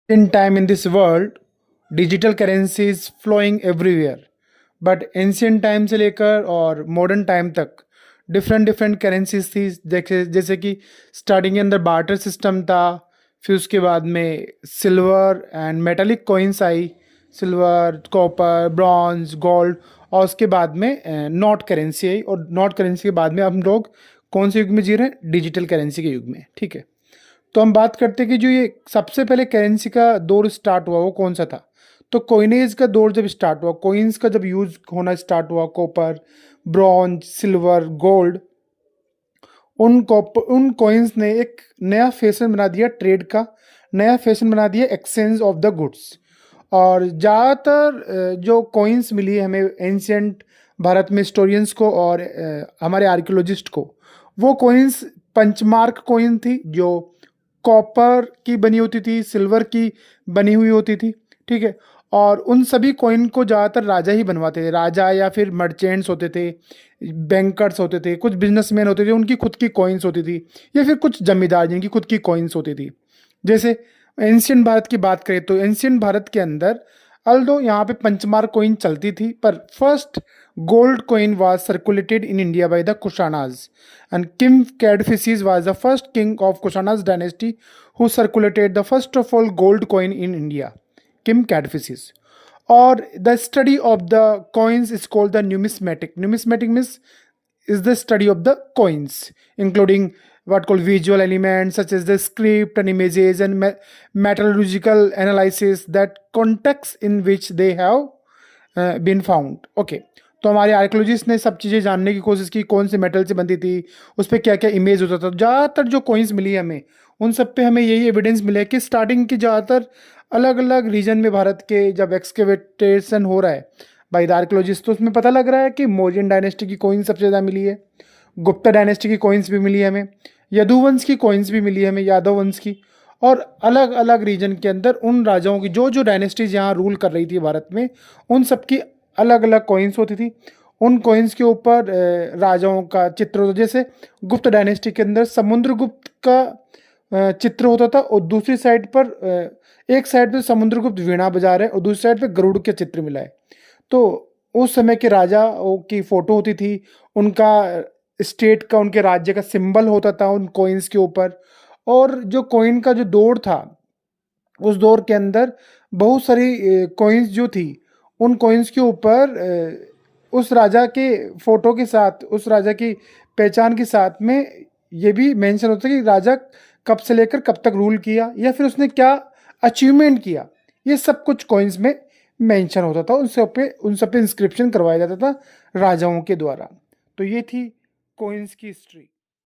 In time in this world, digital currency is flowing everywhere. But ancient time से लेकर और modern time तक different different currencies थी। जैसे कि स्टार्टिंग के अंदर बार्टर सिस्टम था, फिर उसके बाद में silver and metallic coins I, silver, copper, bronze, gold, और उसके बाद में नोट करेंसी आई। और नोट करेंसी के बाद में हम लोग कौन से युग में जी रहे हैं? डिजिटल करेंसी के युग में। ठीक है, तो हम बात करते हैं कि जो ये सबसे पहले करेंसी का दौर स्टार्ट हुआ वो कौन सा था। तो कोइनेज का दौर जब स्टार्ट हुआ, कोइंस का जब यूज होना स्टार्ट हुआ, कॉपर, ब्रॉन्ज, सिल्वर, गोल्ड, उन कॉइन्स ने एक नया फैशन बना दिया ट्रेड का, नया फैशन बना दिया एक्सचेंज ऑफ द गुड्स। और ज़्यादातर जो कॉइन्स मिली है हमें एंशियंट भारत में हिस्टोरियंस को और हमारे आर्कियोलॉजिस्ट को, वो कॉइन्स पंचमार्क कॉइन थी जो कॉपर की बनी होती थी, सिल्वर की बनी हुई होती थी। ठीक है, और उन सभी कॉइन को ज़्यादातर राजा ही बनवाते थे, राजा या फिर मर्चेंट्स होते थे, बैंकर्स होते थे, कुछ बिजनेसमैन होते थे, उनकी खुद की कॉइन्स होती थी, या फिर कुछ जमींदार जिनकी खुद की कॉइन्स होती थी। जैसे एंशियंट भारत की बात करें तो एंशियंट भारत के अंदर अल्दो यहाँ पे पंचमार कॉइन चलती थी, पर first gold coin was circulated in India by the Kushanas, and Kim Kadphises was the first king of Kushanas dynasty who circulated the first of all gold coin in India, Kim Kadphises. और the study of the coins is called the numismatic. Numismatic means is the study of the coins, including what called visual elements such as the script and images and metallurgical analysis that context in which they have been found. Okay, तो हमारे archaeologist ने सब चीज़ें जानने की कोशिश की, कौन से मेटल से बनती थी, उस पर क्या क्या इमेज होता था। ज़्यादातर जो कॉइन्स मिली हमें उन सब पे हमें यही एविडेंस मिला है कि स्टार्टिंग की ज़्यादातर अलग अलग रीजन में भारत के जब एक्सकेवेटेशन हो रहा है बाय द आर्कोलॉजिस्ट, तो उसमें पता लग रहा है कि मौर्यन डायनेस्टी की कॉइन्स सबसे ज़्यादा मिली है, गुप्ता डायनेस्टी की कॉइन्स भी मिली है हमें, यदुवंश की कॉइन्स भी मिली है हमें, यादव वंश की। और अलग अलग रीजन के अंदर उन राजाओं की जो जो डायनेस्टीज यहाँ रूल कर रही थी भारत में, उन सब की अलग अलग कॉइन्स होती थी। उन कॉइन्स के ऊपर राजाओं का चित्र होता, जैसे गुप्त डायनेस्टी के अंदर समुद्रगुप्त का चित्र होता था, और दूसरी साइड पर एक साइड पे समुद्रगुप्त वीणा बजा रहे हैं और दूसरी साइड पे गरुड़ के चित्र मिला है। तो उस समय के राजाओं की फोटो होती थी, उनका स्टेट का, उनके राज्य का सिंबल होता था उन कॉइन्स के ऊपर। और जो कॉइन का जो दौर था, उस दौर के अंदर बहुत सारी कॉइन्स जो थी, उन कॉइन्स के ऊपर उस राजा के फोटो के साथ, उस राजा की पहचान के साथ में ये भी मेंशन होता है कि राजा कब से लेकर कब तक रूल किया या फिर उसने क्या अचीवमेंट किया, ये सब कुछ कॉइन्स में मेंशन होता था। उन सब पे इंस्क्रिप्शन करवाया जाता था राजाओं के द्वारा। तो ये थी कॉइन्स की हिस्ट्री।